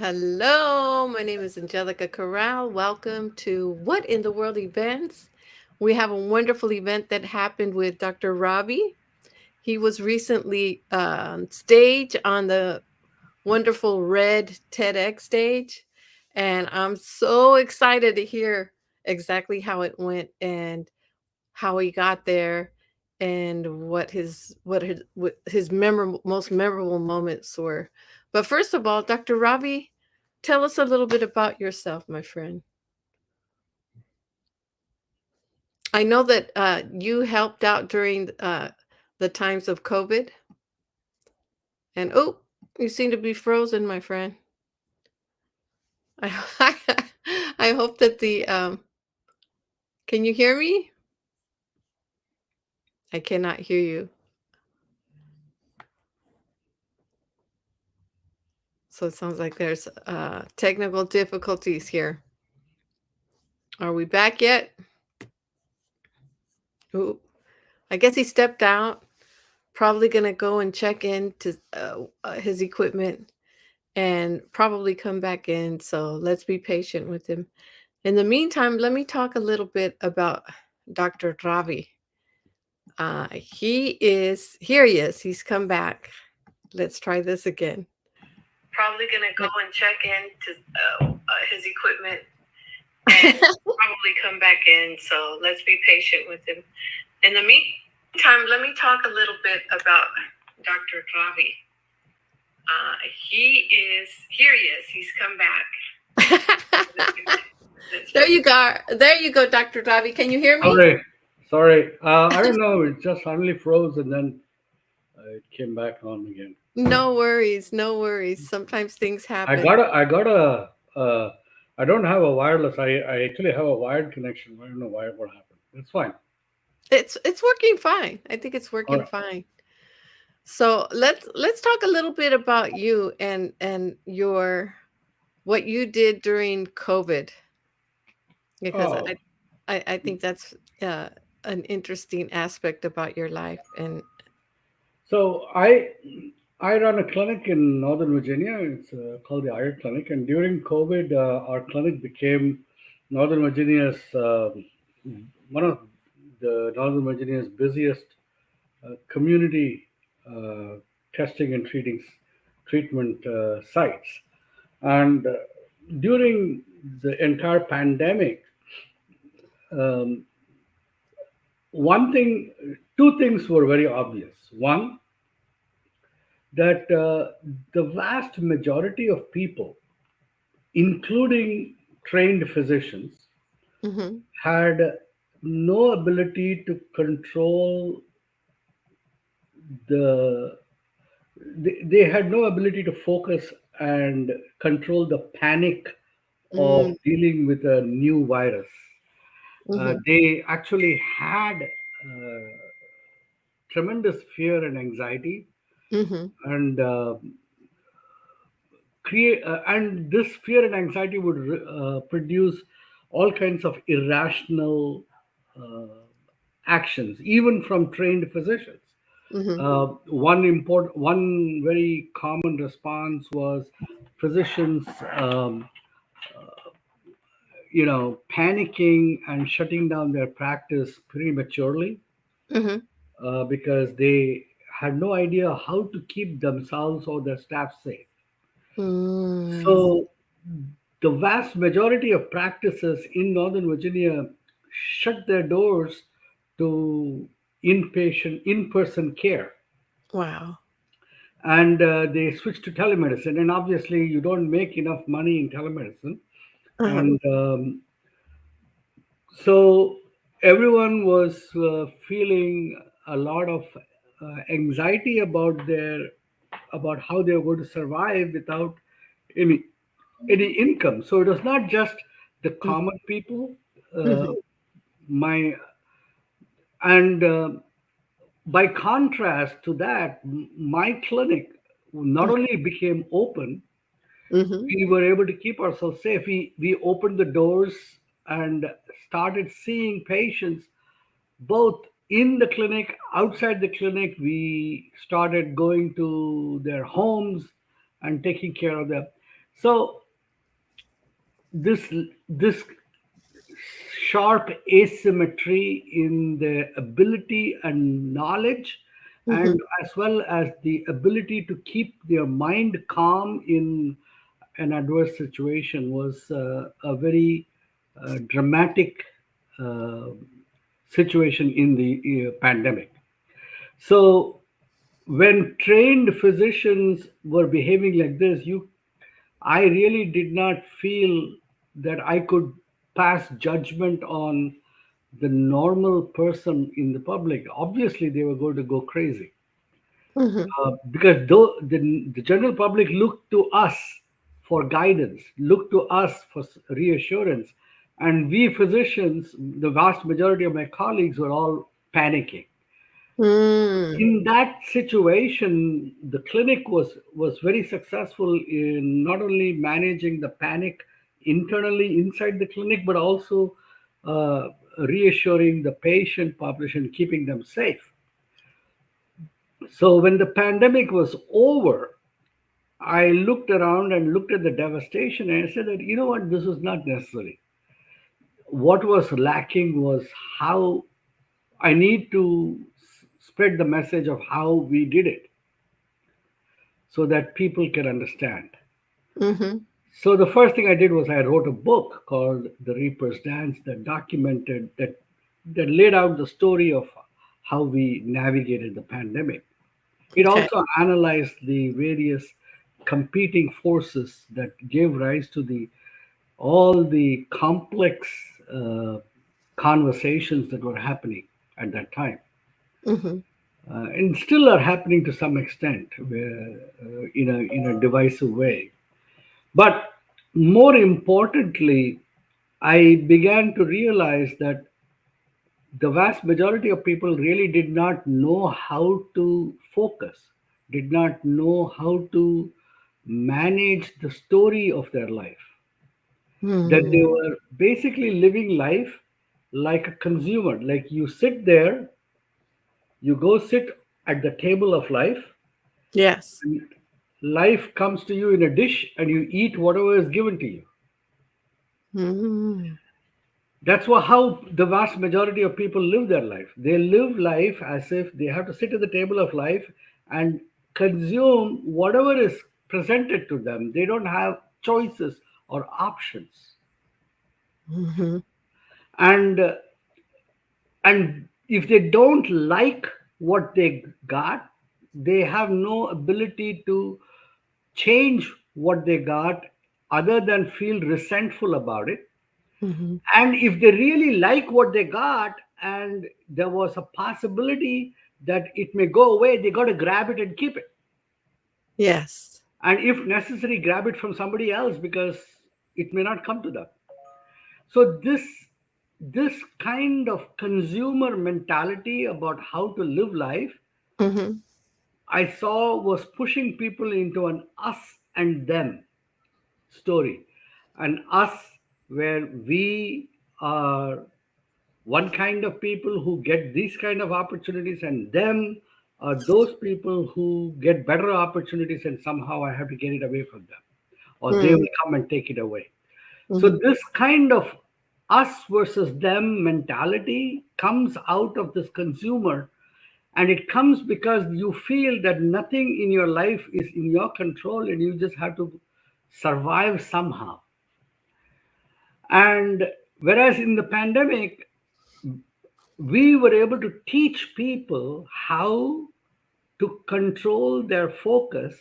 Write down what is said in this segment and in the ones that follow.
Hello, my name is Angelica Corral. Welcome to What in the World Events. We have a wonderful event that happened with Dr. Ravi. He was recently on stage on the wonderful Red TEDx stage, and I'm so excited to hear exactly how it went and how he got there and what his most memorable moments were. But first of all, Dr. Ravi, tell us a little bit about yourself, my friend. I know that you helped out during the times of COVID, and oh, you seem to be frozen, my friend. I I hope that the can you hear me? I cannot hear you. So it sounds like there's technical difficulties here. Are we back yet? Ooh, I guess he stepped out. Probably gonna go and check into his equipment and probably come back in. So let's be patient with him. In the meantime, let me talk a little bit about Dr. Ravi. He is here. He is. He's come back. Let's try this again. Probably gonna go and check into his equipment and probably come back in. So let's be patient with him. In the meantime, let me talk a little bit about Dr. Ravi. He is here. He is. He's come back. There you go. There you go, Dr. Ravi. Can you hear me? Sorry. I don't know. It just suddenly froze and then it came back on again. No worries. No worries. Sometimes things I happen. got a, I got a, I don't have a wireless. I actually have a wired connection. I don't know why what happened. It's fine. It's working fine. I think it's All working right. fine. So let's talk a little bit about you and your what you did during COVID because Oh, I think that's an interesting aspect about your life and so I run a clinic in Northern Virginia. It's called the Iyer Clinic, and during COVID, our clinic became Northern Virginia's one of the Northern Virginia's busiest community uh, testing and treatment sites. And during the entire pandemic, um, two things were very obvious. One, that the vast majority of people, including trained physicians, Mhm. had no ability to control the they had no ability to focus and control the panic of Mm, dealing with a new virus. mhm. They actually had tremendous fear and anxiety, Mhm. and and this fear and anxiety would produce all kinds of irrational uh, actions, even from trained physicians. Mhm. One very common response was physicians, panicking and shutting down their practice prematurely Mhm. because they had no idea how to keep themselves or their staff safe. Mm. So the vast majority of practices in Northern Virginia shut their doors to in-person care, Wow. and they switched to telemedicine. And obviously, you don't make enough money in telemedicine, Uh-huh. and so everyone was feeling a lot of anxiety about how they were going to survive without any any income. So it was not just the Mm, common people. Uh, mhm. my and By contrast to that, my clinic not Mm, only became open, mhm. we were able to keep ourselves safe. We opened the doors and started seeing patients both in the clinic, outside the clinic. We started going to their homes and taking care of them. So this this sharp asymmetry in the ability and knowledge, and Mhm. as well as the ability to keep their mind calm in an adverse situation was a very dramatic uh, situation in the pandemic. So when trained physicians were behaving like this, I really did not feel that I could pass judgment on the normal person in the public. Obviously, they were going to go crazy Mhm. because though the general public looked to us for guidance, looked to us for reassurance, and we physicians, the vast majority of my colleagues, were all panicking. Mm. In that situation, the clinic was very successful in not only managing the panic internally inside the clinic, but also uh, reassuring the patient population, keeping them safe. So when the pandemic was over, I looked around and looked at the devastation, and I said that, you know what, this was not necessary. What was lacking was how I need to spread the message of how we did it so that people can understand. Mhm. So the first thing I did was I wrote a book called The Reaper's Dance that documented that laid out the story of how we navigated the pandemic. It Okay. also analyzed the various competing forces that gave rise to the all the complex conversations that were happening at that time, Mhm. and still are happening to some extent, where, in a divisive way. But more importantly, I began to realize that the vast majority of people really did not know how to focus, did not know how to manage the story of their life, that they Mm. were basically living life like a consumer. Like you sit there, you go sit at the table of life, Yes. and life comes to you in a dish, and you eat whatever is given to you. Mm. That's how the vast majority of people live their life. They live life as if they have to sit at the table of life and consume whatever is presented to them. They don't have choices or options. Mhm. And and if they don't like what they got, they have no ability to change what they got other than feel resentful about it. Mhm. And if they really like what they got and there was a possibility that it may go away, they got to grab it and keep it. Yes. And if necessary, grab it from somebody else because it may not come to them. So this kind of consumer mentality about how to live life, Mhm. I saw was pushing people into an us and them story. And us where we are one kind of people who get these kind of opportunities, and them are those people who get better opportunities, and somehow I have to get it away from them, or they Mm. will come and take it away. So Mhm. this kind of us versus them mentality comes out of this consumer, and it comes because you feel that nothing in your life is in your control and you just have to survive somehow. And whereas in the pandemic, we were able to teach people how to control their focus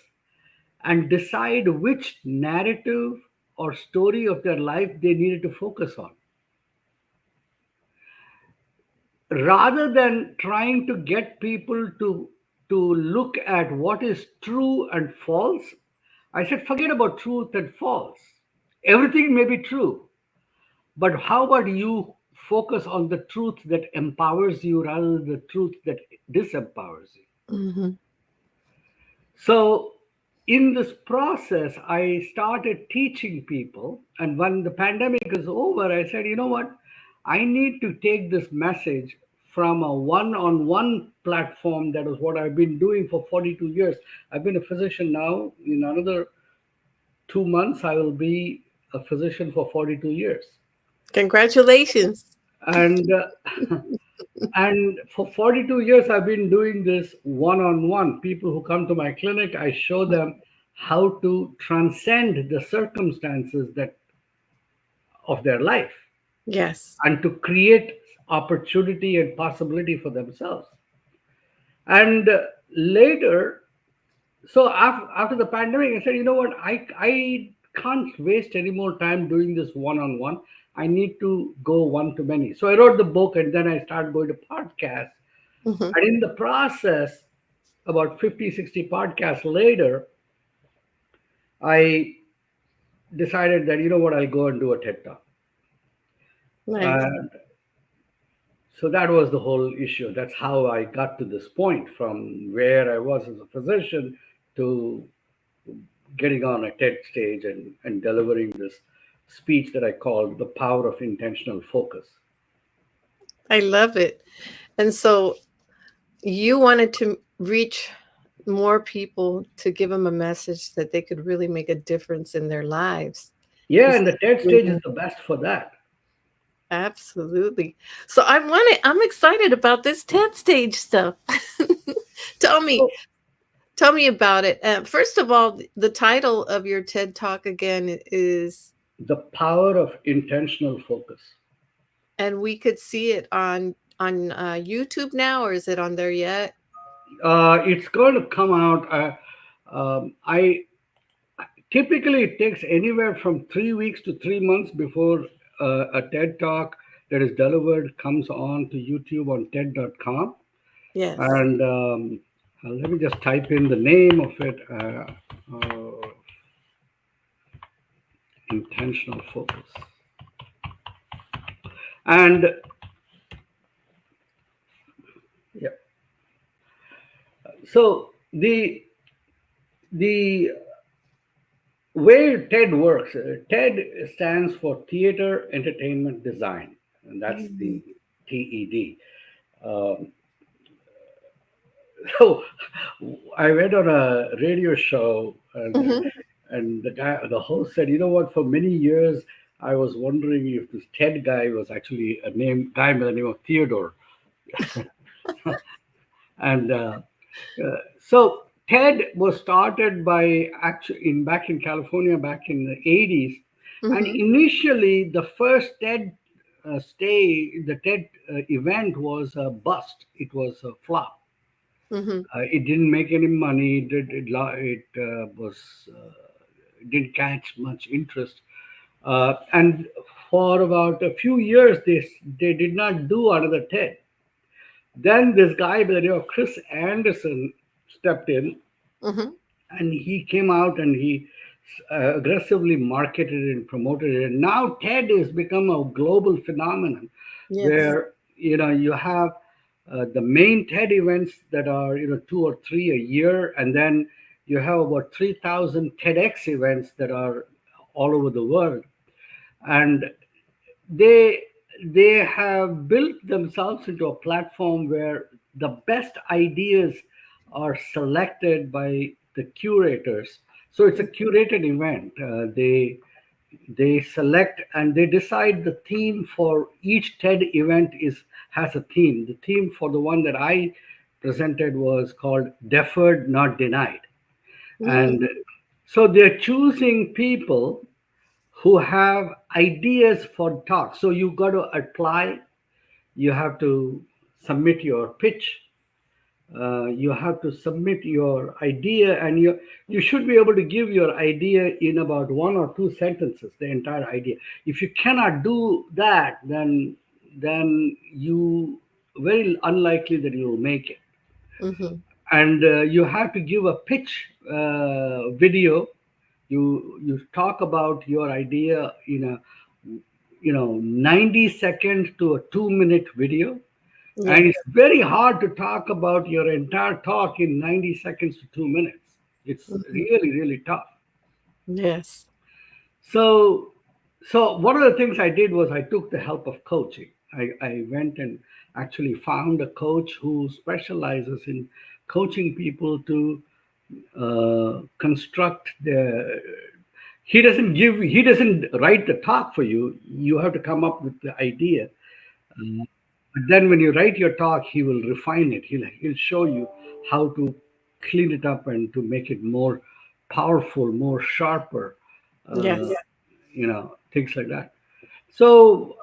and decide which narrative or story of their life they needed to focus on, rather than trying to get people to look at what is true and false. I said, forget about truth and false. Everything may be true, but how about you focus on the truth that empowers you rather than the truth that disempowers you. Mhm. So, in this process, I started teaching people. And when the pandemic is over, I said, you know what? I need to take this message from a one on one platform. That is what I've been doing for 42 years. I've been a physician now in another 2 months, I will be a physician for 42 years. Congratulations. And and for 42 years, I've been doing this one-on-one. People who come to my clinic, I show them how to transcend the circumstances that of their life Yes. and to create opportunity and possibility for themselves. And later, so after the pandemic, I said, you know what, I can't waste any more time doing this one-on-one. I need to go one to many. So I wrote the book, and then I started going to podcasts. Hmm. And in the process, about 50, 60 podcasts later, I decided that, you know what, I'll go and do a TED talk. Nice. And so that was the whole issue. That's how I got to this point, from where I was as a physician to getting on a TED stage and delivering this speech that I called The Power of Intentional Focus. I love it. And so you wanted to reach more people to give them a message that they could really make a difference in their lives. Yeah, Instead and the TED of stage is doing- the best for that. Absolutely. So I'm excited about this TED stage stuff. tell me, So tell me about it. First of all, the title of your TED talk again is, the power of intentional focus. and we could see it on YouTube now, or is it on there yet? It's going to come out. I typically it takes anywhere from 3 weeks to 3 months before a TED talk that is delivered comes on to YouTube on TED.com. Yes. And let me just type in the name of it. Intentional focus. And yeah, so the way TED works, TED stands for Theater Entertainment Design, and that's Mhm. the TED. Um, so I went on a radio show, Mhm. and the host said, "You know what? For many years, I was wondering if this TED guy was actually a guy by the name of Theodore." And so TED was started by actually in back in California back in the 80s, and Mhm. initially the first TED the TED event was a bust. It was a flop. Mhm. It didn't make any money. It didn't catch much interest. And for about a few years, they did not do another TED. Then this guy by the name of Chris Anderson stepped in, Mhm. and he came out and he aggressively marketed and promoted it. And now TED has become a global phenomenon, Yes. where you have the main TED events that are 2 or 3 a year, and then you have about 3,000 TEDx events that are all over the world, and they they have built themselves into a platform where the best ideas are selected by the curators. So it's a curated event. They select and they decide the theme for each TED event is has a theme. The theme for the one that I presented was called Deferred Not Denied. Mm. And so they're choosing people who have ideas for talks. So you got to apply, you have to submit your pitch, you have to submit your idea, and you should be able to give your idea in about 1 or 2 sentences, the entire idea. If you cannot do that, then you very unlikely that you will make it. Mhm. And you have to give a pitch video. You talk about your idea in a 90 second to a 2 minute video, and Yes. it's very hard to talk about your entire talk in 90 seconds to 2 minutes. It's Mhm. really really tough. Yes. So so one of the things I did was I took the help of coaching. I went and actually found a coach who specializes in coaching people to construct the he doesn't write the talk for you. You have to come up with the idea. But then when you write your talk, he will refine it. He'll show you how to clean it up and to make it more powerful, more sharper, uh, Yes. things like that. So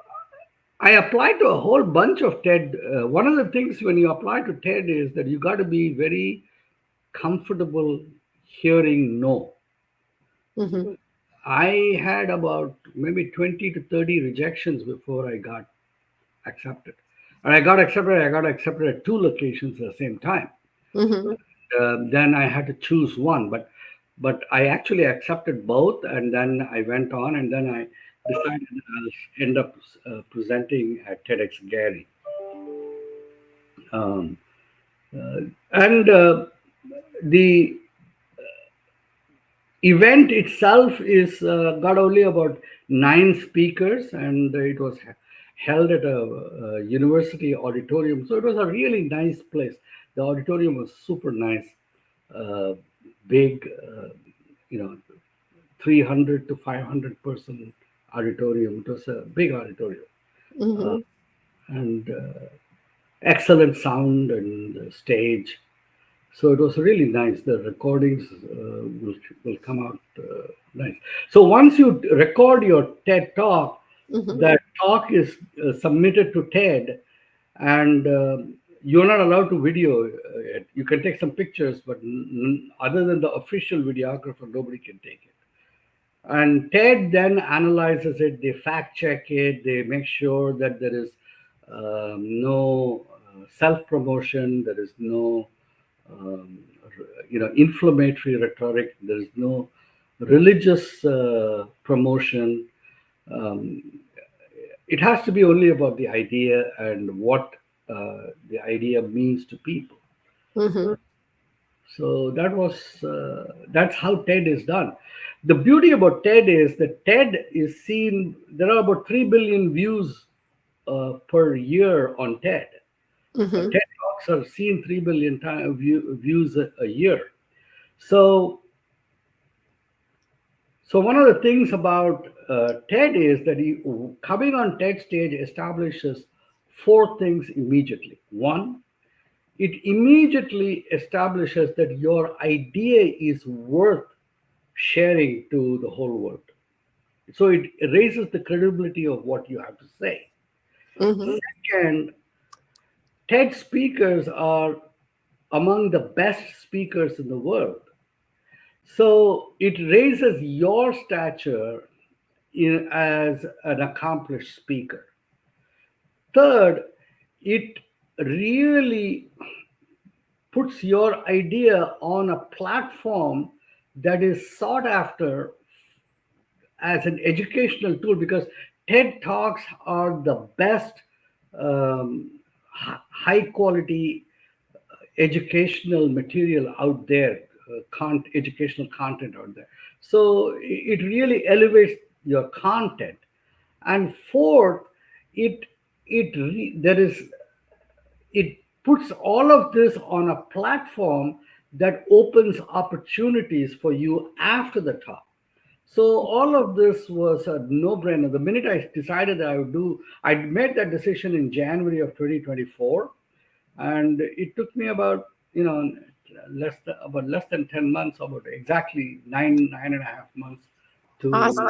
I applied to a whole bunch of TED. One of the things when you apply to TED is that you got to be very comfortable hearing no. Mhm. I had about maybe 20 to 30 rejections before I got accepted. And I got accepted at two locations at the same time. Mhm. Then I had to choose one, but I actually accepted both, and then I went on, and then I decided I'll end up presenting at TEDx Gary. Um, and The event itself is got only about nine speakers, and it was held at a university auditorium. So it was a really nice place. The auditorium was super nice, uh, big, 300 to 500-person auditorium. It was a big auditorium, Mhm. uh, and excellent sound and stage. So it was really nice. The recordings will come out nice. So once you record your TED talk, Mhm. that talk is submitted to TED, and you're not allowed to video it. You can take some pictures, but other than the official videographer, nobody can take it. And TED then analyzes it. They fact check it. They make sure that there is no self promotion. There is no um, inflammatory rhetoric. There is no religious promotion. Um, it has to be only about the idea and what the idea means to people. Mhm. So that's how TED is done. The beauty about TED is that TED is seen. There are about 3 billion views per year on TED. Mhm. TED talks are seen 3 billion views a year. So, so one of the things about TED is that coming on TED stage establishes four things immediately. One, it immediately establishes that your idea is worth sharing to the whole world. So it raises the credibility of what you have to say. Mhm. Second, TED speakers are among the best speakers in the world. So it raises your stature as an accomplished speaker. Third, it really puts your idea on a platform that is sought after as an educational tool, because TED Talks are the best high quality educational material out there, educational content out there. So it really elevates your content. And fourth, it there is it puts all of this on a platform that opens opportunities for you after the talk. So all of this was a no-brainer. The minute I decided that I made that decision in January of 2024, and it took me about less than 10 months, about exactly nine and a half months to Awesome.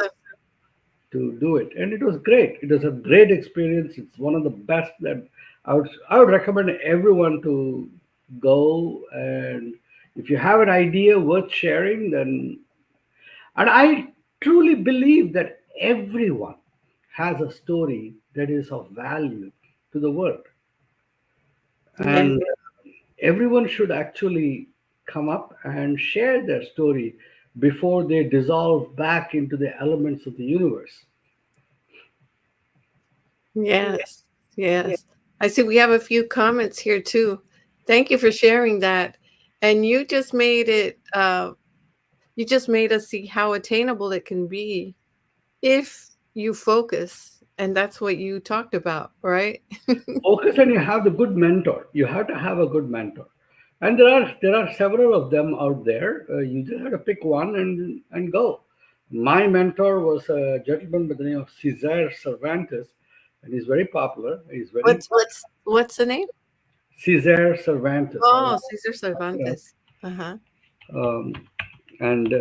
do it, and it was great. It was a great experience. It's one of the best that I would recommend everyone to go. And if you have an idea worth sharing, then and I truly believe that everyone has a story that is of value to the world. Yeah. And everyone should actually come up and share their story before they dissolve back into the elements of the universe. Yes. Yes. I see we have a few comments here too. Thank you for sharing that. And you just made us see how attainable it can be if you focus. And that's what you talked about, right? Focus, and you have the good mentor. You have to have a good mentor, and there are several of them out there. You just have to pick one and go. My mentor was a gentleman by the name of Cesar Cervantes, and he's very popular. He's very What's the name? Cesar Cervantes. Oh, Cesar You know, Cervantes. Uh-huh. um, and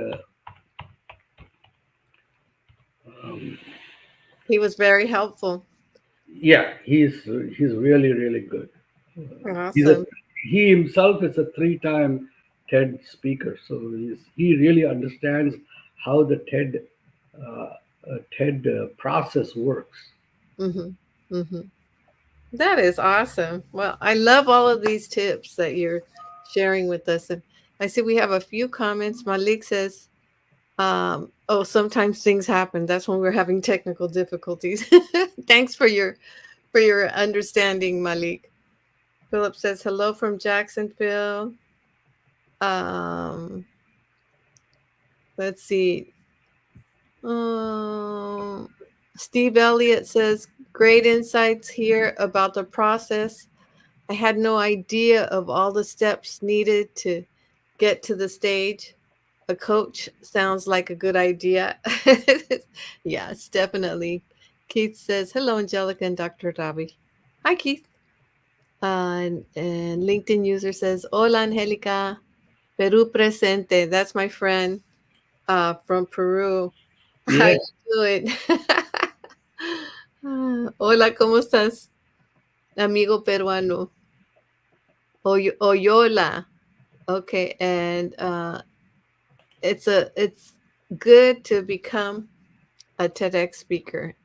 He was very helpful. yeah, he's really really good. He's a Awesome. he himself is a three-time TED speaker, so he really understands how the uh, TED process works. Mhm. Mhm. That is awesome. Well, I love all of these tips that you're sharing with us. And I see we have a few comments. Malik says, oh, sometimes things happen. That's when we're having technical difficulties. Thanks for your understanding, Malik. Philip says hello from Jacksonville. Um, let's see. Um, Steve Elliott says great insights here about the process. I had no idea of all the steps needed to get to the stage. A coach sounds like a good idea. Yes, definitely. Keith says, hello, Angelica and Dr. Ravi. Hi, Keith. And LinkedIn user says, hola, Angelica. Peru presente. That's my friend from Peru. How Yeah, you doing? Hola, ¿cómo estás, amigo peruano? Oyola. Okay, and it's good to become a TEDx speaker.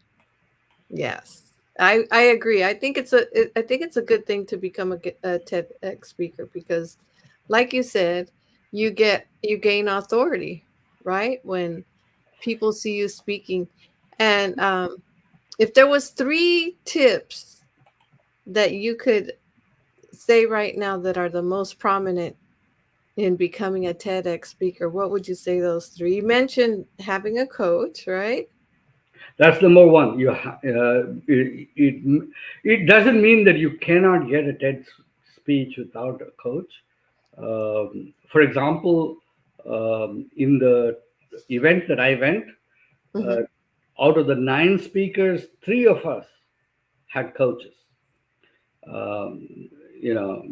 Yes, I agree. I think it's a good thing to become a TEDx speaker because, like you said, you gain authority, right? When people see you speaking, and if there was three tips that you could say right now that are the most prominent in becoming a TEDx speaker, what would you say those three? You mentioned having a coach, right? that's number one. It doesn't mean that you cannot get a TED speech without a coach. For example, in the event that I went, Mm-hmm. uh, out of the nine speakers, three of us had coaches. Um, you know,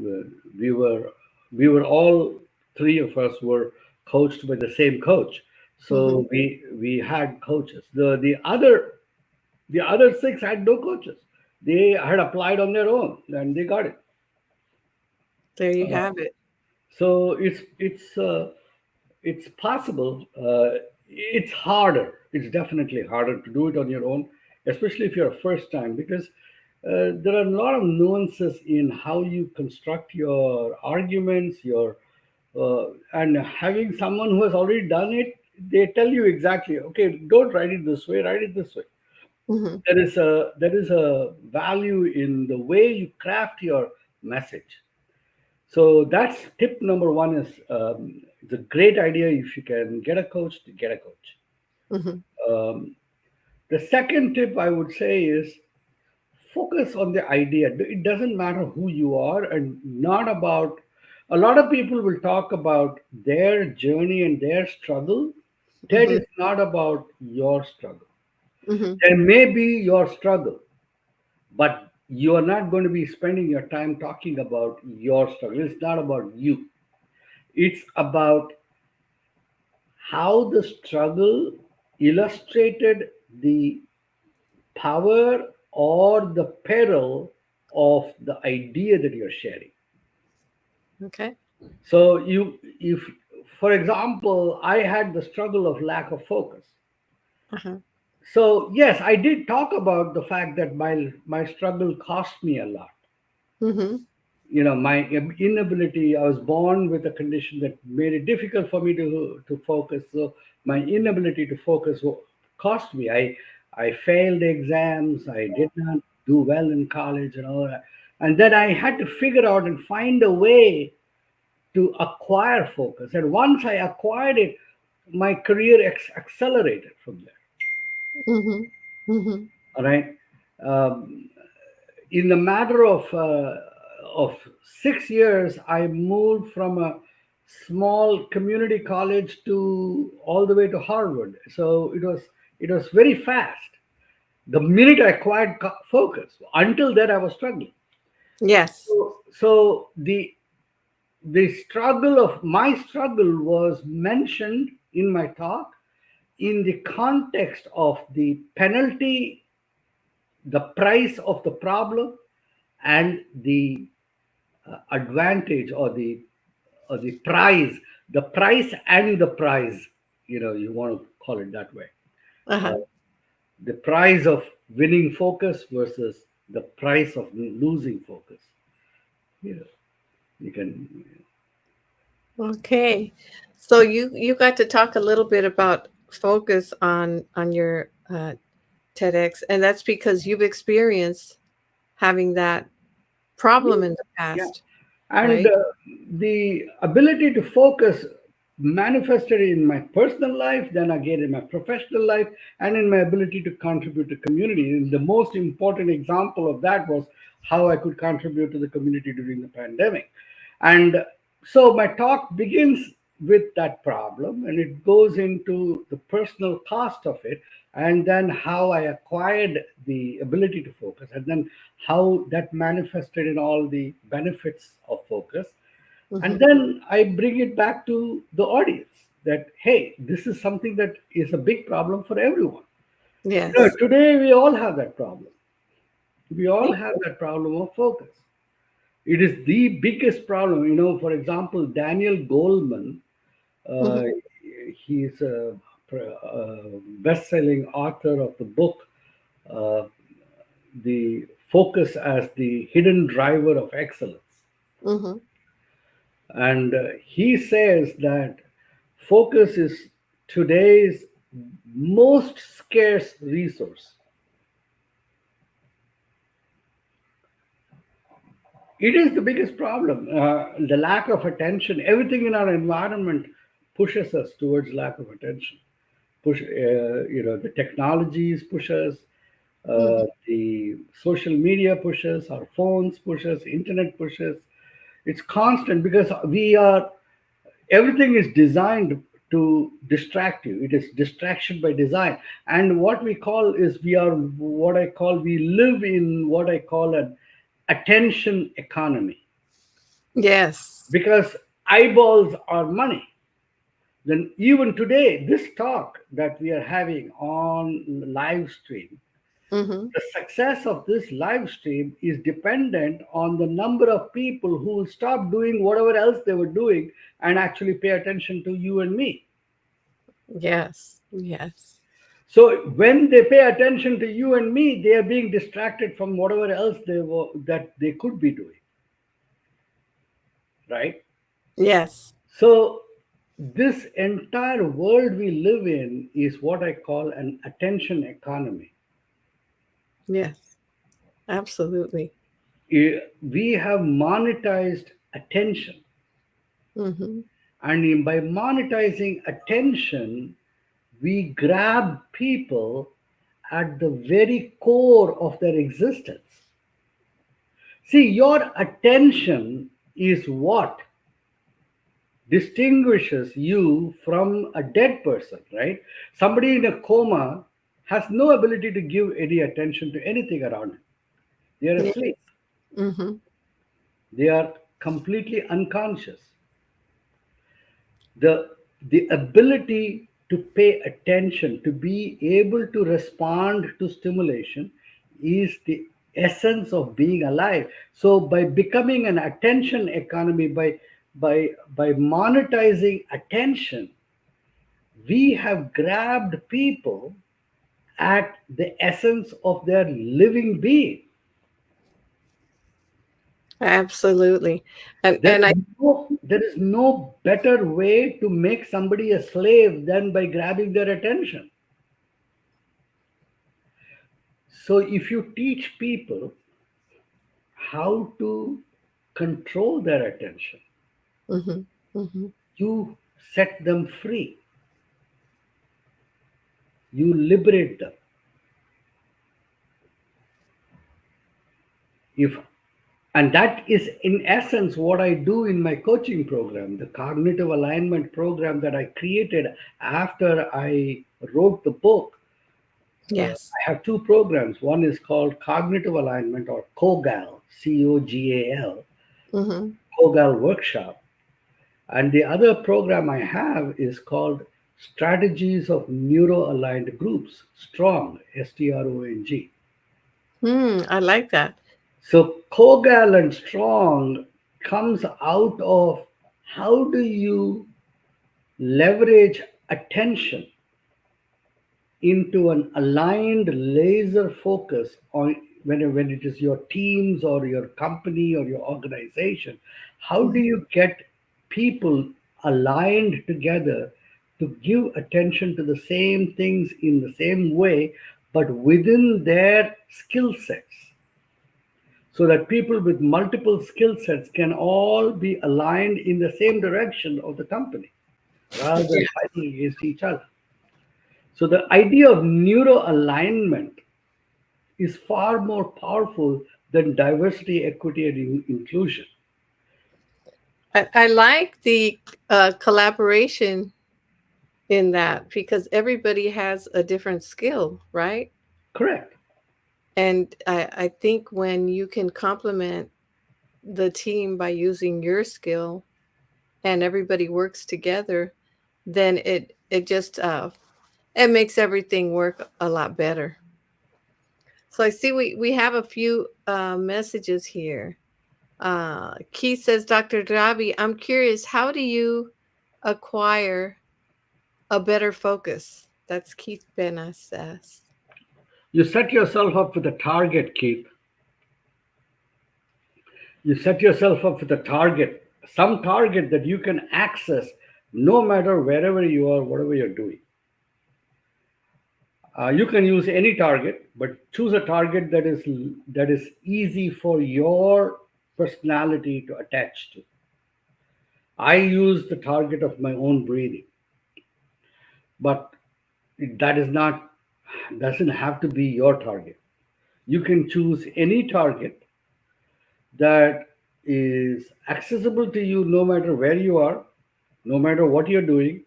we were we were all three of us were coached by the same coach, Mm-hmm. so we had coaches. The other six had no coaches. They had applied on their own and they got it. There you Uh, have it. so it's possible. It's harder. It's definitely harder to do it on your own, especially if you're a first time, because there are a lot of nuances in how you construct your arguments, and having someone who has already done it, they tell you exactly, okay, don't write it this way, write it this way. Mm-hmm. There is a value in the way you craft your message. So that's tip number one is it's a great idea if you can get a coach to get a coach. Mm-hmm. Um, the second tip I would say is focus on the idea. It doesn't matter who you are and not about. A lot of people will talk about their journey and their struggle. TED Mm-hmm. is not about your struggle. Mm-hmm. There may be your struggle, but you are not going to be spending your time talking about your struggle. It's not about you. It's about how the struggle illustrated the power or the peril of the idea that you're sharing. Okay. So if for example I had the struggle of lack of focus, Uh-huh. so yes, I did talk about the fact that my struggle cost me a lot. Mm-hmm. My inability, I was born with a condition that made it difficult for me to focus, so my inability to focus cost me. I failed exams, I did not do well in college and all that, and then I had to figure out and find a way to acquire focus, and once I acquired it, my career accelerated from there. Mm-hmm. Mm-hmm. All right. um, in the matter of 6 years, I moved from a small community college to all the way to Harvard. So it was very fast. The minute I acquired focus, until then I was struggling. Yes. So the struggle of my struggle was mentioned in my talk in the context of the penalty, the price of the problem, and the advantage, or the price and the prize. You want to call it that way. Uh, Uh-huh. the price of winning focus versus the price of losing focus. You know, you can. Okay. So you got to talk a little bit about focus on your TEDx, and that's because you've experienced having that problem in the Yeah. past, And right? the ability to focus manifested in my personal life, then again in my professional life, and in my ability to contribute to community. And the most important example of that was how I could contribute to the community during the pandemic. And so my talk begins with that problem, and it goes into the personal cost of it, and then how I acquired the ability to focus, and then how that manifested in all the benefits of focus. And Mhm. then I bring it back to the audience that, hey, this is something that is a big problem for everyone. Yes. Today we all have that problem. We all Yeah. have that problem of focus. It is the biggest problem. For example, Daniel Goleman, uh, Mhm. he's a best-selling author of the book, uh, "The Focus as the Hidden Driver of Excellence," Mhm. and he says that focus is today's most scarce resource. It is the biggest problem. The lack of attention. Everything in our environment pushes us towards lack of attention. The technologies push us, Mhm. the social media pushes, our phones pushes, internet pushes. It's constant because we are. Everything is designed to distract you. It is distraction by design, and what we call is we are what I call we live in what I call an attention economy, Yes. because eyeballs are money. Then even today, this talk that we are having on live stream, Mhm. the success of this live stream is dependent on the number of people who will stop doing whatever else they were doing and actually pay attention to you and me. Yes. Yes. So when they pay attention to you and me, they are being distracted from whatever else that they could be doing, right? Yes. So this entire world we live in is what I call an attention economy. Yes. Absolutely. We have monetized attention, Mhm. and by monetizing attention, we grab people at the very core of their existence. See, your attention is what distinguishes you from a dead person, right? Somebody in a coma has no ability to give any attention to anything around him. They are Yeah. asleep, Mhm. they are completely unconscious. The the ability to pay attention, to be able to respond to stimulation, is the essence of being alive. So by becoming an attention economy, by monetizing attention, we have grabbed people at the essence of their living being. Absolutely. And There and is I there is no better way to make somebody a slave than by grabbing their attention. So if you teach people how to control their attention, Mhm. Mhm. you set them free, you liberate them. If And that is, in essence, what I do in my coaching program, the cognitive alignment program that I created after I wrote the book. Yes. I have two programs. One is called Cognitive Alignment, or COGAL, COGAL, Mhm. COGAL Workshop. And the other program I have is called Strategies of Neuro Aligned Groups, STRONG, STRONG. I like that. So, COGAL and STRONG comes out of how do you leverage attention into an aligned laser focus on, when it is your teams or your company or your organization. How do Mhm. you get people aligned together to give attention to the same things in the same way, but within their skill sets, so that people with multiple skill sets can all be aligned in the same direction of the company rather than Yeah. fighting against each other. So the idea of neuro alignment is far more powerful than diversity, equity, and inclusion. I like the collaboration in that because everybody has a different skill, right? Correct. And I think when you can complement the team by using your skill and everybody works together, then it just it makes everything work a lot better. So I see we have a few messages here. Keith says, Dr. Drabi, I'm curious, how do you acquire a better focus? That's Keith Benas says. You set yourself up with a target, Keith. You set yourself up with a target, some target that you can access no matter wherever you are, whatever you're doing. You can use any target, but choose a target that is easy for your personality to attach to. I use the target of my own breathing, but that is not doesn't have to be your target. You can choose any target that is accessible to you no matter where you are, no matter what you're doing,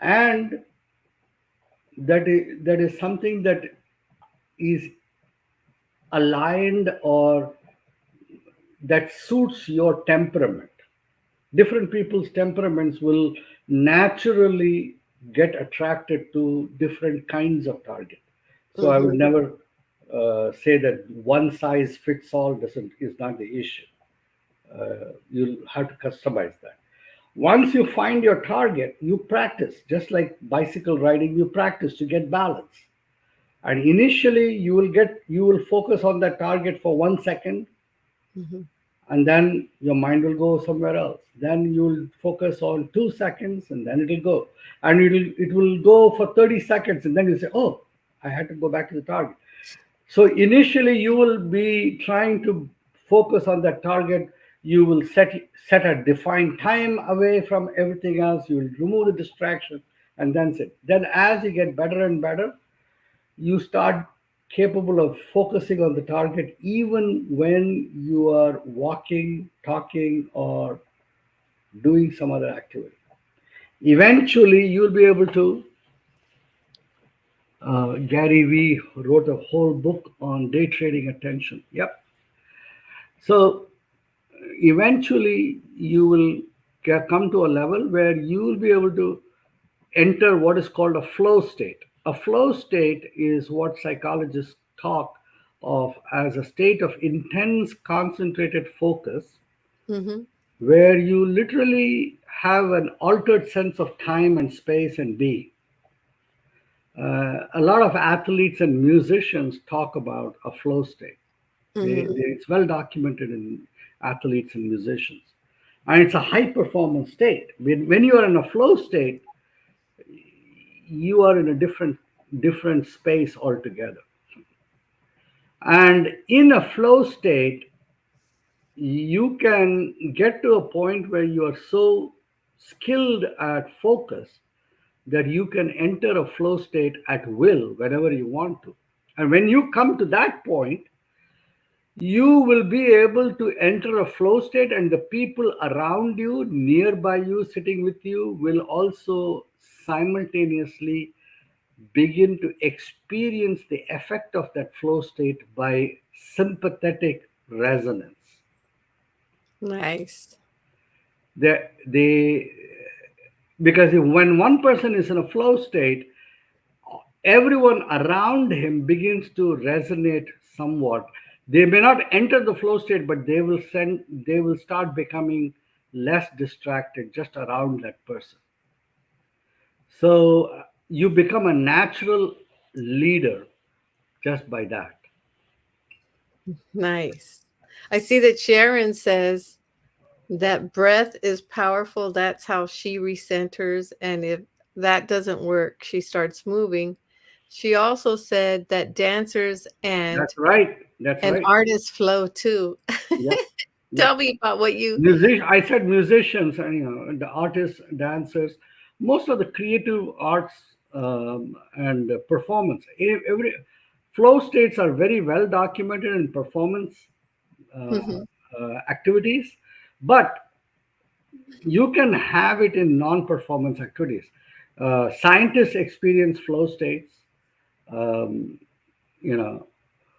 and that is something that is aligned or that suits your temperament. Different people's temperaments will naturally get attracted to different kinds of target. So I would Mm-hmm. never say that one size fits all doesn't is not the issue. You'll have to customize that. Once you find your target, you practice, just like bicycle riding. You practice to get balance, and initially you will focus on that target for 1 second, Mm-hmm. and then your mind will go somewhere else. Then you'll focus on 2 seconds, and then it'll go, and it will go for 30 seconds, and then you say, "Oh, I had to go back to the target." So initially, you will be trying to focus on that target. You will set a defined time away from everything else. You will remove the distraction, and then sit. Then, as you get better and better, you start capable of focusing on the target even when you are walking, talking, or doing some other activity. Eventually, you'll be able to. Gary Vee wrote a whole book on day trading attention. Yep. So eventually, you will come to a level where you will be able to enter what is called a flow state. A flow state is what psychologists talk of as a state of intense concentrated focus, Mm-hmm. where you literally have an altered sense of time and space and being. A lot of athletes and musicians talk about a flow state. Mm-hmm. It's well documented in athletes and musicians. And it's a high performance state. When you are in a flow state, you are in a different space altogether. And in a flow state, you can get to a point where you are so skilled at focus that you can enter a flow state at will whenever you want to. And when you come to that point, You will be able to enter a flow state, and the people around you, nearby you, sitting with you, will also simultaneously begin to experience the effect of that flow state by sympathetic resonance. Nice. They because when one person is in a flow state, everyone around him begins to resonate somewhat. They may not enter the flow state, but they will start becoming less distracted just around that person. So you become a natural leader just by that. Nice. I see that Sharon says that breath is powerful. That's how she recenters. And if that doesn't work, she starts moving. She also said that dancers That's right. That's and right. artists flow too. Yep. Yep. Tell me about what you. I said musicians, and the artists, dancers, most of the creative arts, and performance. Every flow states are very well documented in performance uh, Mhm. activities, but you can have it in non-performance activities. Scientists experience flow states. Um, you know,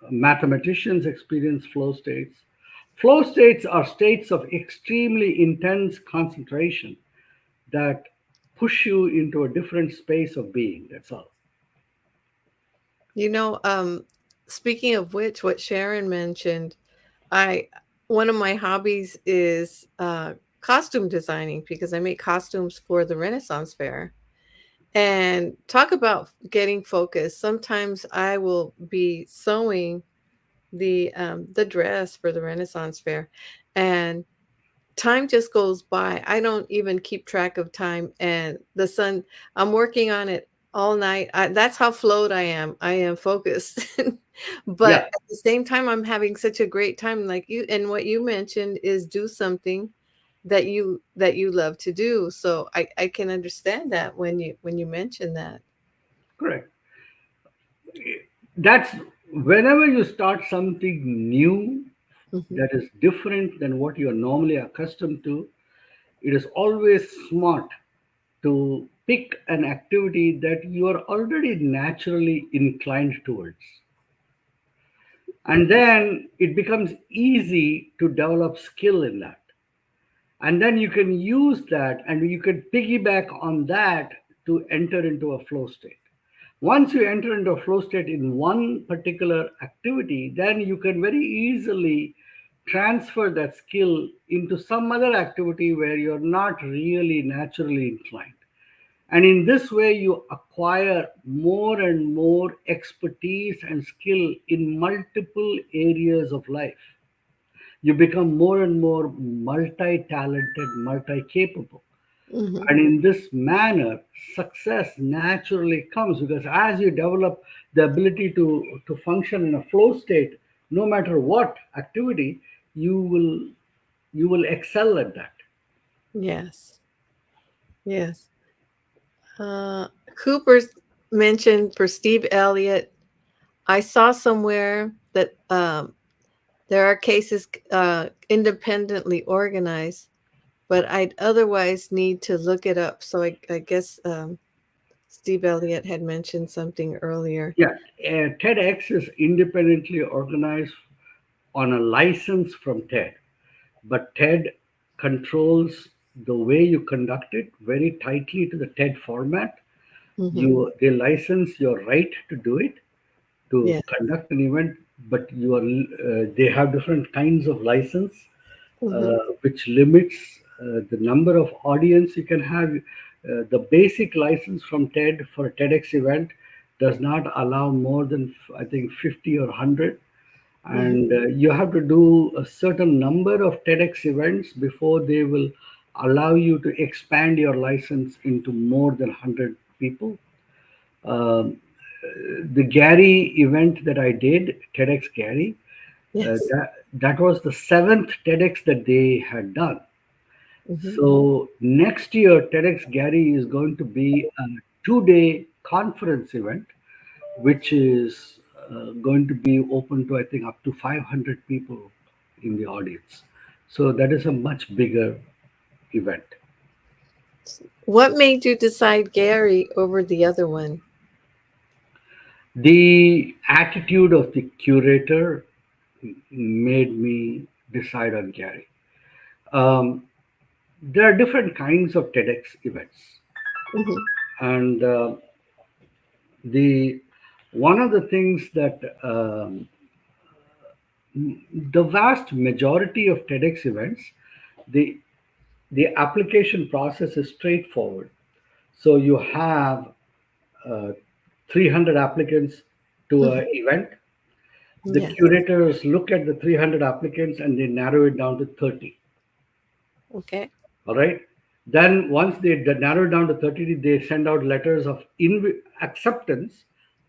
Mathematicians experience flow states. Flow states are states of extremely intense concentration that push you into a different space of being. That's all. You know, speaking of which, what Sharon mentioned, I one of my hobbies is costume designing because I make costumes for the Renaissance Fair. And talk about getting focused. Sometimes I will be sewing the dress for the Renaissance Fair, and time just goes by. I don't even keep track of time, and the sun. I'm working on it all night. That's how flowed I am. I am focused, but Yeah, at the same time, I'm having such a great time. Like you, and what you mentioned is do something that you love to do. So I can understand that when you mention that. correct. That's whenever you start something new Hmm. that is different than what you are normally accustomed to, it is always smart to pick an activity that you are already naturally inclined towards. And then it becomes easy to develop skill in that. And then you can use that and you can piggyback on that to enter into a flow state. Once you enter into a flow state in one particular activity, then you can very easily transfer that skill into some other activity where you're not really naturally inclined. And in this way, you acquire more and more expertise and skill in multiple areas of life. You become more and more multi talented, multi capable. Hmm. And in this manner, success naturally comes because as you develop the ability to function in a flow state, no matter what activity, you will you will excel at that. Yes, yes. Cooper's mentioned for Steve Elliott. I saw somewhere that there are cases independently organized, but I'd otherwise need to look it up. So I guess Steve Elliott had mentioned something earlier. Yeah, TEDx is independently organized on a license from TED, but TED controls the way you conduct it very tightly to the TED format. Hmm. They license your right to do it, to Yeah. conduct an event, but they have different kinds of license, Hmm. which limits the number of audience you can have. The basic license from TED for a TEDx event does not allow more than I think 50 or 100, Hmm. and you have to do a certain number of TEDx events before they will allow you to expand your license into more than 100 people. Um, the Gary event that I did, TEDx Gary, Yes. that was the seventh TEDx that they had done. Hmm. So next year, TEDx Gary is going to be a 2 day conference event, which is going to be open to, I think, up to 500 people in the audience. So that is a much bigger event. What made you decide Gary over the other one? The attitude of the curator made me decide on Gary. Um, there are different kinds of TEDx events, Hmm. and the one of the things that the vast majority of TEDx events, the the application process is straightforward. So you have uh, 300 applicants to Hmm. an event. The Yes. curators look at the 300 applicants and they narrow it down to 30. Okay. All right. Then once they narrow it down to 30, they send out letters of acceptance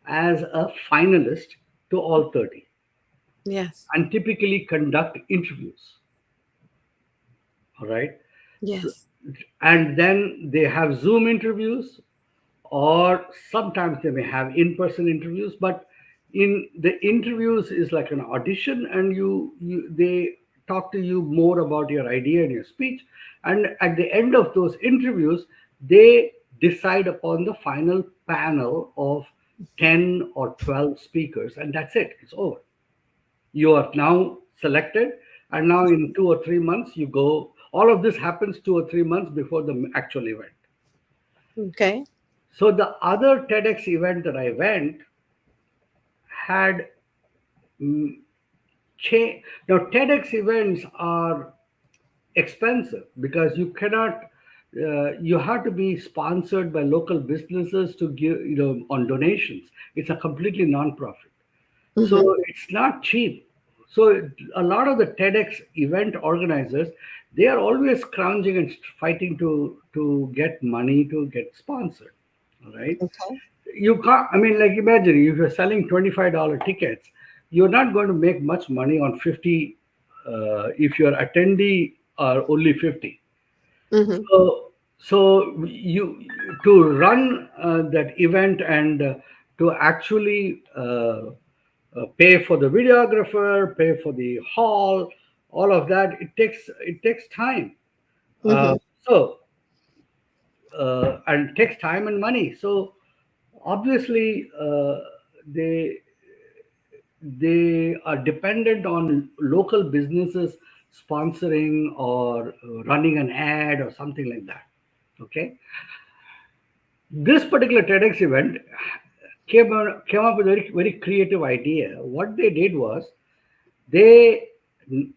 as a finalist to all 30 Yes. and typically conduct interviews. All right. So, Yes. and then they have Zoom interviews, or sometimes they may have in-person interviews, but in the interviews is like an audition, and they talk to you more about your idea and your speech, and at the end of those interviews they decide upon the final panel of 10 or 12 speakers, and that's it, it's over. You are now selected, and now in 2 or 3 months you go. All of this happens 2 or 3 months before the actual event. Okay. So the other TEDx event that I went had mm, now TEDx events are expensive because you cannot. You have to be sponsored by local businesses to give, on donations. It's a completely non-profit, so Hmm. it's not cheap. So a lot of the TEDx event organizers, they are always scrounging and fighting to get money to get sponsored. All right. Okay. You can't, I mean, like, imagine if you're selling $25 tickets, you're not going to make much money on 50 if your attendee are only 50. Hmm. So you, to run that event and to actually pay for the videographer, pay for the hall, all of that, it takes time. uh, Hmm. so and takes time and money. So obviously they are dependent on local businesses sponsoring or running an ad or something like that. Okay, this particular TEDx event came up with a very, very creative idea. What they did was they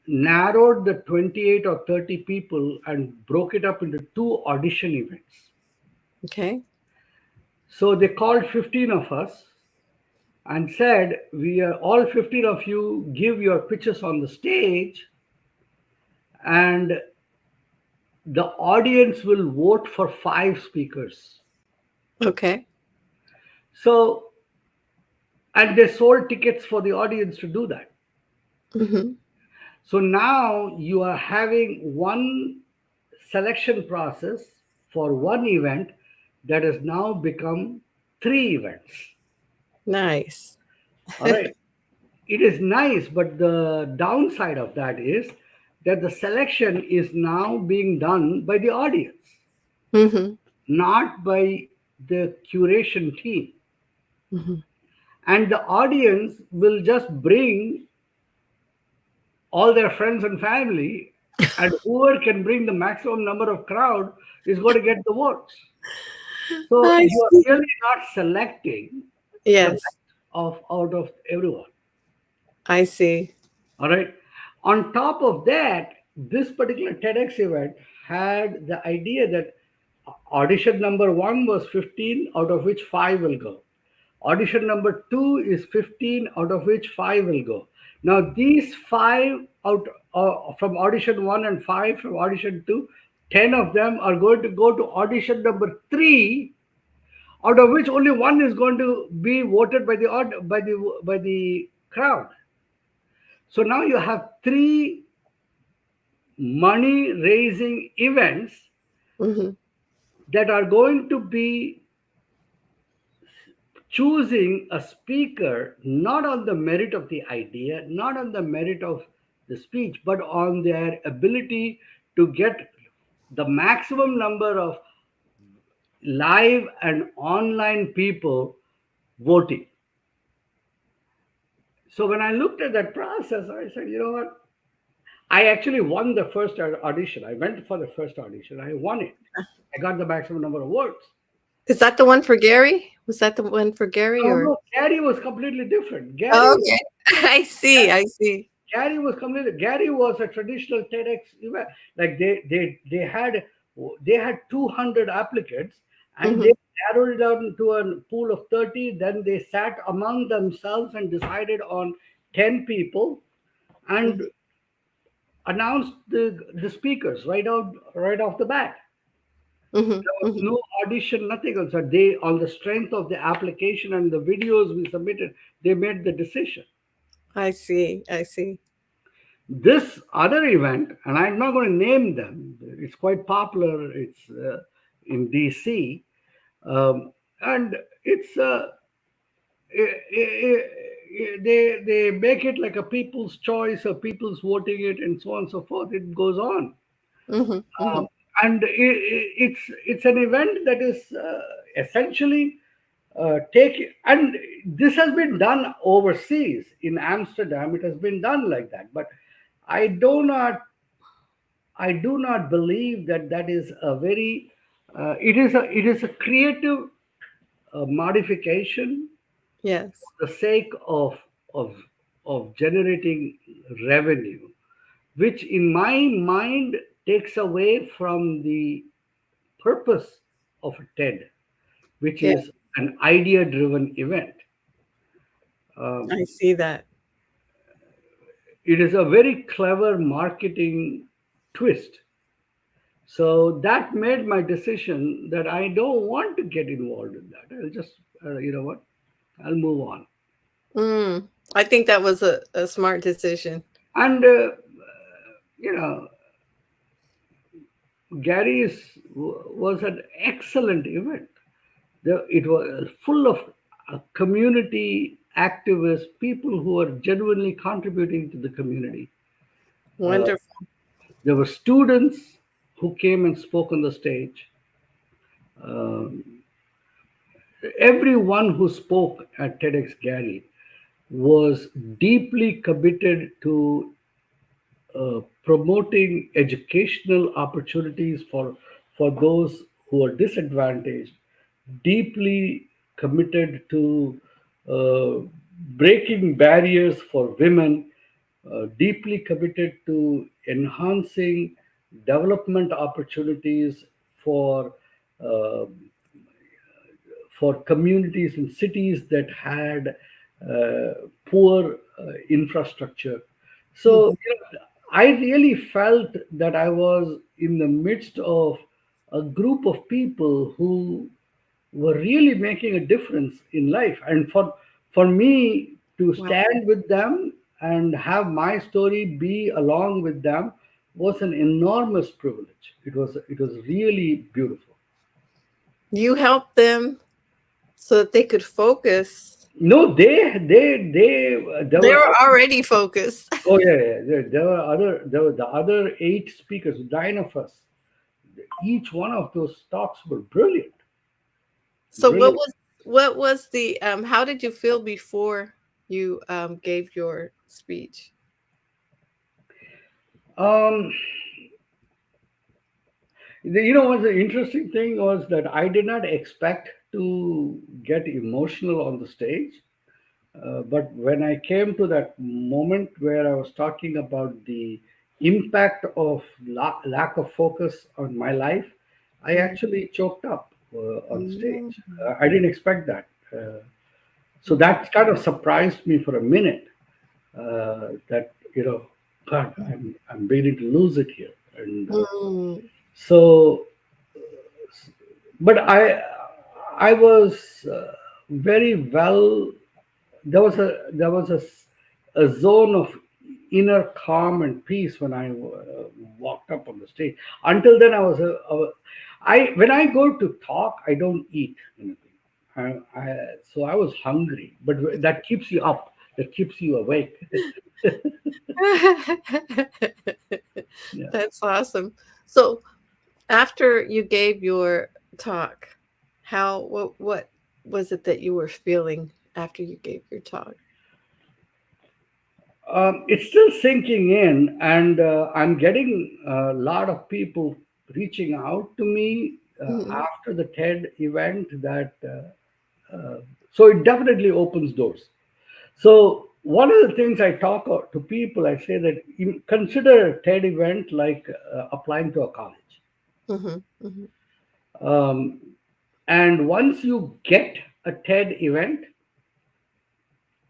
narrowed the 28 or 30 people and broke it up into two audition events. Okay. So they called 15 of us and said, we are all 15 of you, give your pitches on the stage, and the audience will vote for five speakers. Okay. So, and they sold tickets for the audience to do that. Hmm. So now you are having one selection process for one event that has now become three events. Nice. All right. It is nice, but the downside of that is that the selection is now being done by the audience, Hmm. not by the curation team. Hmm. And the audience will just bring all their friends and family, and whoever can bring the maximum number of crowd is going to get the votes. So I you are see. really not selecting the Yes, best of out of everyone. I see. All right. On top of that, this particular TEDx event had the idea that audition number one was 15, out of which five will go. Audition number two is 15, out of which five will go. Now, these five out from audition one and five from audition two, 10 of them are going to go to audition number three, out of which only one is going to be voted by the by the crowd. So now you have three money raising events Hmm. that are going to be choosing a speaker not on the merit of the idea, not on the merit of the speech, but on their ability to get the maximum number of live and online people voting. So when I looked at that process, I said, you know what? I actually won the first audition. I went for the first audition. I won it. I got the maximum number of votes. Is that the one for Gary? Was that the one for Gary Oh or? no, Gary was completely different. Oh, okay. I see, I see. Gary was a traditional TEDx event. Like they had 200 applicants, and Mhm, they narrowed it down into a pool of 30. Then they sat among themselves and decided on 10 people and mhm, announced the speakers right off the bat. mhm, There was mhm. no audition, nothing else. So they, on the strength of the application and the videos we submitted, they made the decision. I see, I see. This other event, and I'm not going to name them, it's quite popular. It's in DC, and it's they make it like a people's choice or people's voting it, and so on and so forth. It goes on. Mhm, Um, mhm. and it's an event that is essentially take, and this has been done overseas in Amsterdam. It has been done like that, but I do not I do not believe that that is a very it is a creative modification Yes, for the sake of of generating revenue, which in my mind takes away from the purpose of a TED, which yeah, is an idea driven event. Um, I see that. it is a very clever marketing twist. So that made my decision that I don't want to get involved in that. I'll just, you know what, I'll move on. Mm, I think that was a smart decision. And, you know, was an excellent event. It was full of community activists, people who are genuinely contributing to the community. Uh, Wonderful. there were students who came and spoke on the stage. Um, Everyone who spoke at TEDx Gary was deeply committed to promoting educational opportunities for those who are disadvantaged, deeply committed to uh, breaking barriers for women, deeply committed to enhancing development opportunities for uh, for communities in cities that had poor infrastructure. So Mhm. I really felt that I was in the midst of a group of people who were really making a difference in life. And for me to Wow. stand with them and have my story be along with them was an enormous privilege. It was really beautiful. You helped them so that they could focus. No, there They were were already focused. oh yeah, yeah, there were the other eight speakers, 9 of us. Each one of those talks were brilliant, So brilliant. what was the how did you feel before you gave your speech? Um, what the interesting thing was that I did not expect to get emotional on the stage. But when I came to that moment where I was talking about the impact of lack of focus on my life, I Mm, actually choked up on mm, stage. I didn't expect that. So that kind of surprised me for a minute. That God, I'm beginning to lose it here, and mm, so but I was very well. There was a zone of inner calm and peace when I walked up on the stage. Until then, I was I when I go to talk, I don't eat anything. So I was hungry, but that keeps you up, that keeps you awake. Yeah. That's awesome. So after you gave your talk, what was it that you were feeling after you gave your talk? It's still sinking in, and I'm getting a lot of people reaching out to me Mhm, after the TED event. So it definitely opens doors. So one of the things I talk to people, I say that you consider a TED event like applying to a college. mhm, mhm. Um, and once you get a TED event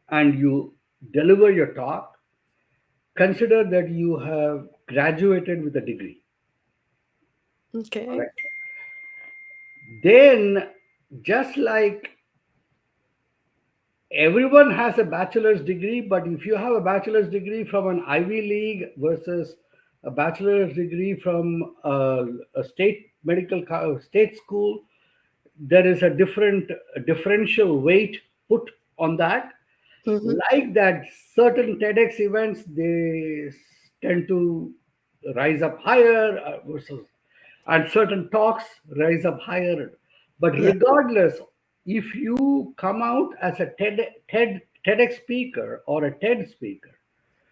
and you deliver your talk, consider that you have graduated with a degree. All Okay. right. Then, just like everyone has a bachelor's degree, but if you have a bachelor's degree from an Ivy League versus a bachelor's degree from a state state school, there is a differential weight put on that. Mhm. Like that, certain TEDx events they tend to rise up higher versus, and certain talks rise up higher. But Yeah. regardless, if you come out as a TEDx speaker or a TED speaker,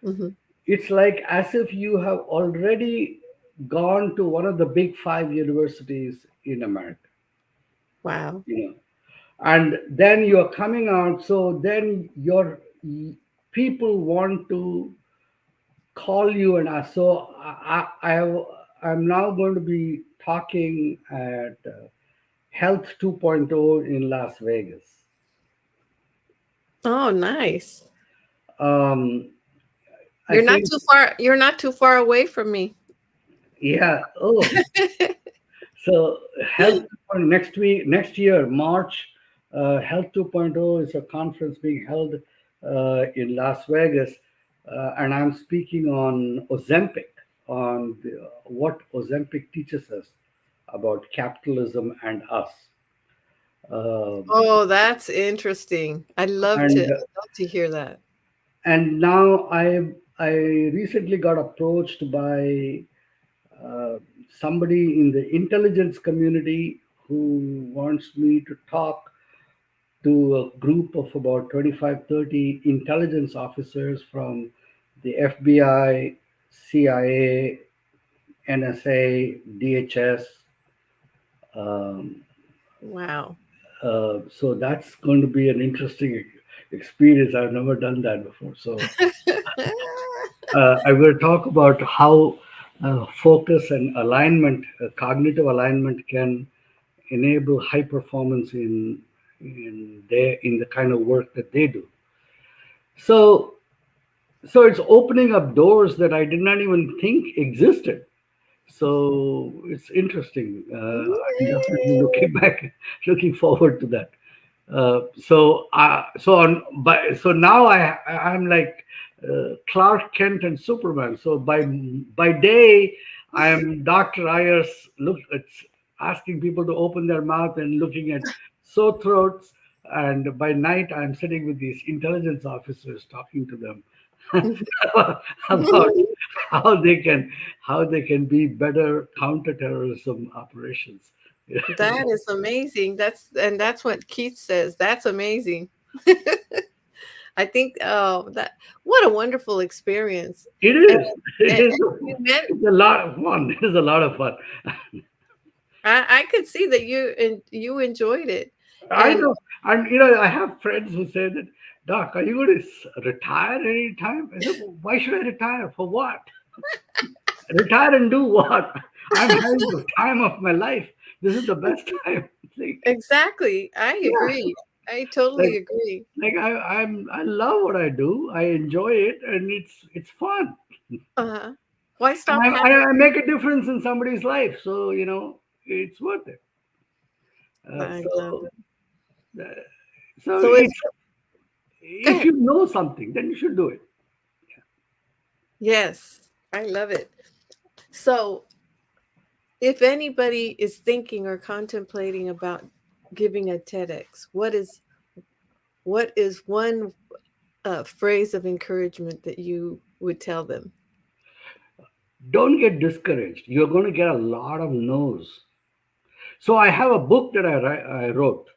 Mhm. it's like as if you have already gone to one of the big five universities in America. Wow. You know, and then you're coming out, so then your people want to call you and ask. So I'm now going to be talking at Health 2.0 in Las Vegas. Oh, nice. um, I think, You're not too far away from me. yeah. Oh, so Health 2.0 next week, next year, March, Health 2.0 is a conference being held in Las Vegas, and I'm speaking on Ozempic, on what Ozempic teaches us about capitalism and us. Um, Oh, that's interesting. and I'd love to hear that. now I recently got approached by uh, somebody in the intelligence community who wants me to talk to a group of about 25, 30 intelligence officers from the FBI, CIA, NSA, DHS. Um, Wow. so that's going to be an interesting experience. I've never done that before. So I will talk about how focus and alignment, cognitive alignment, can enable high performance in the kind of work that they do. So it's opening up doors that I did not even think existed. So it's interesting. I'm definitely looking back, looking forward to that. So now I'm like Clark Kent and Superman. So by day I am Dr. Ayers, look, it's asking people to open their mouth and looking at sore throats, and by night I'm sitting with these intelligence officers talking to them about how they can be better counterterrorism operations. That is amazing. That's what Keith says. That's amazing. I think, that what a wonderful experience. It And, is. It and is. you met, It's a lot of fun. It is a lot of fun. I could see that you enjoyed it. I And know, and I have friends who say that, Doc, are you going to retire any time? I said, well, why should I retire? For what? Retire and do what? I'm having the time of my life. This is the best time. Like, exactly. I yeah, agree. I totally like, agree. I love what I do. I enjoy it, and it's fun. Uh-huh. Why And stop having I make a difference in somebody's life. So it's worth it. Uh, I love so it. uh, so So it's, go if ahead. you know something, then you should do it. Yes, I love it. So if anybody is thinking or contemplating about giving a TEDx, what is one phrase of encouragement that you would tell them? Don't get discouraged. You're going to get a lot of no's. So I have a book that I wrote.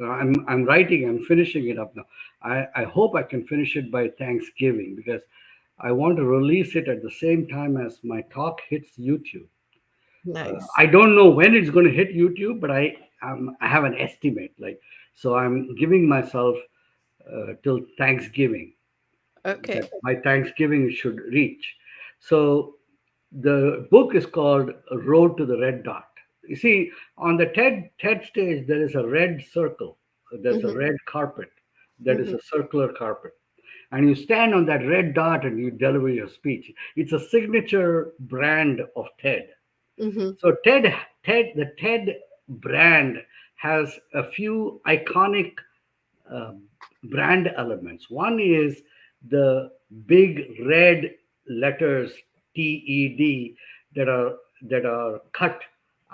I'm writing. I'm finishing it up now. I hope I can finish it by Thanksgiving because I want to release it at the same time as my talk hits YouTube. Nice. I don't know when it's going to hit YouTube, but I have an estimate. Like, so I'm giving myself till Thanksgiving, that Okay. by Thanksgiving it should reach. So the book is called Road to the Red Dot. You see, on the TED stage, there is a red circle. There's a Mhm, red carpet. That is mhm, a circular carpet. And you stand on that red dot and you deliver your speech. It's a signature brand of TED. mhm, So the TED brand has a few iconic uh, brand elements. One is the big red letters TED that are cut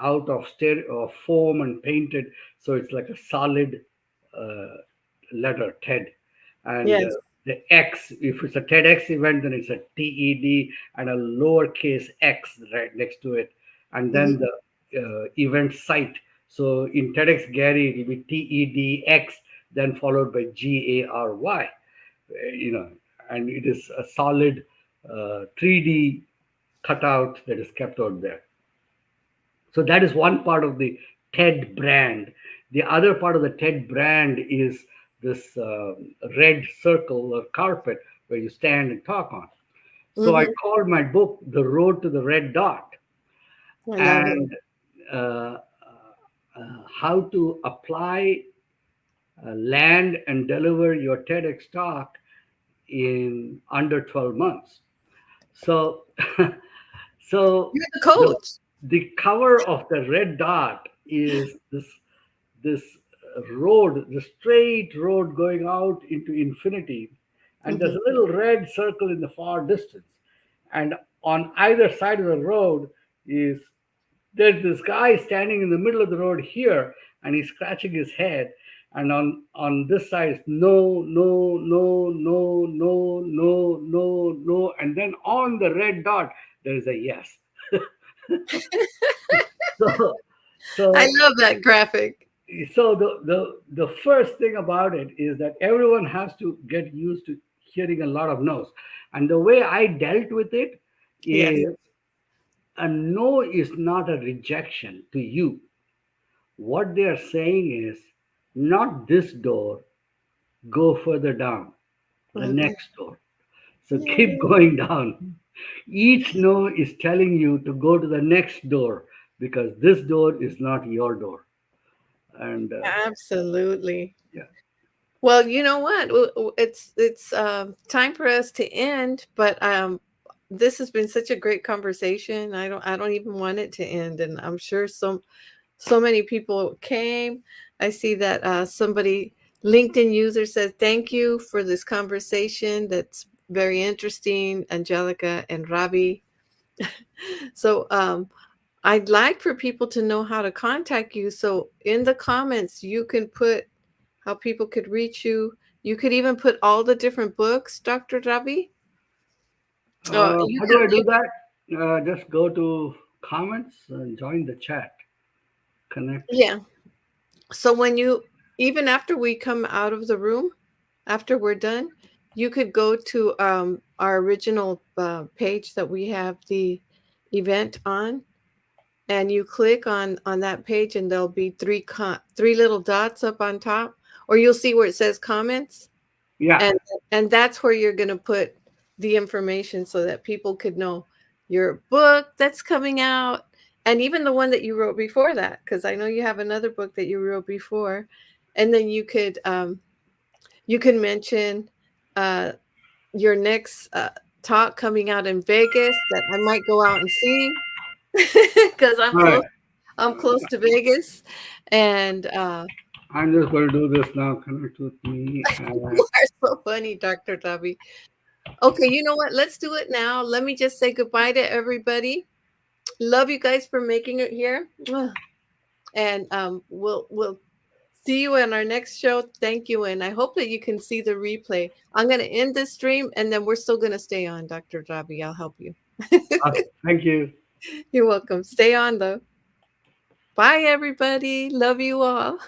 out of foam and painted, so it's like a solid uh, letter TED, and yes, the X. If it's a TEDx event, then it's a TED and a lowercase x right next to it, and mhm, then the event site. So in TEDx Gary, it will be TEDx, then followed by GARY. And it is a solid 3D cutout that is kept out there. So that is one part of the TED brand. The other part of the TED brand is this red circle or carpet where you stand and talk on. So I mhm. called my book "The Road to the Red Dot," I love it. and uh, how to apply, land, and deliver your TEDx talk in under 12 months. So, so You're the the coach. the cover of the red dot is this road, the straight road going out into infinity, and there's Mhm, a little red circle in the far distance, and on either side of the road is there's this guy standing in the middle of the road here, and he's scratching his head, and on this side is no, no, no, no, no, no, no, no, and then on the red dot there is a yes. so I so love that graphic. so the first thing about it is that everyone has to get used to hearing a lot of no's, and the way I dealt with it Yes. is a no is not a rejection to you. What they are saying is not this door, go further down, the Mhm. next door. So keep Yay. going down. Each no is telling you to go to the next door because this door is not your door. And Absolutely. yeah. Well, you know what? It's time for us to end, but this has been such a great conversation. I don't even want it to end, and I'm sure so many people came. I see that somebody LinkedIn user says thank you for this conversation. That's very interesting, Angelica and Ravi. So I'd like for people to know how to contact you. So in the comments, you can put how people could reach you. You could even put all the different books, Dr. Ravi. You How do could, I do that? Just go to comments and join the chat. Connect. yeah. So when you, even after we come out of the room, after we're done, you could go to our original page that we have the event on, and you click on that page, and there'll be three little dots up on top, or you'll see where it says comments. Yeah. And that's where you're going to put the information so that people could know your book that's coming out, and even the one that you wrote before that, because I know you have another book that you wrote before. And then you can mention uh, your next talk coming out in Vegas that I might go out and see because All right. I'm close to Vegas. And I'm just going to do this now. Connect with me. you are so funny, Dr. Tavi. Okay, you know what? Let's do it now. Let me just say goodbye to everybody. Love you guys for making it here. Mwah. And we'll See you in our next show. Thank you. And I hope that you can see the replay. I'm going to end this stream and then we're still going to stay on, Dr. Ravi. I'll help you. Thank you. You're welcome. Stay on though. Bye, everybody. Love you all.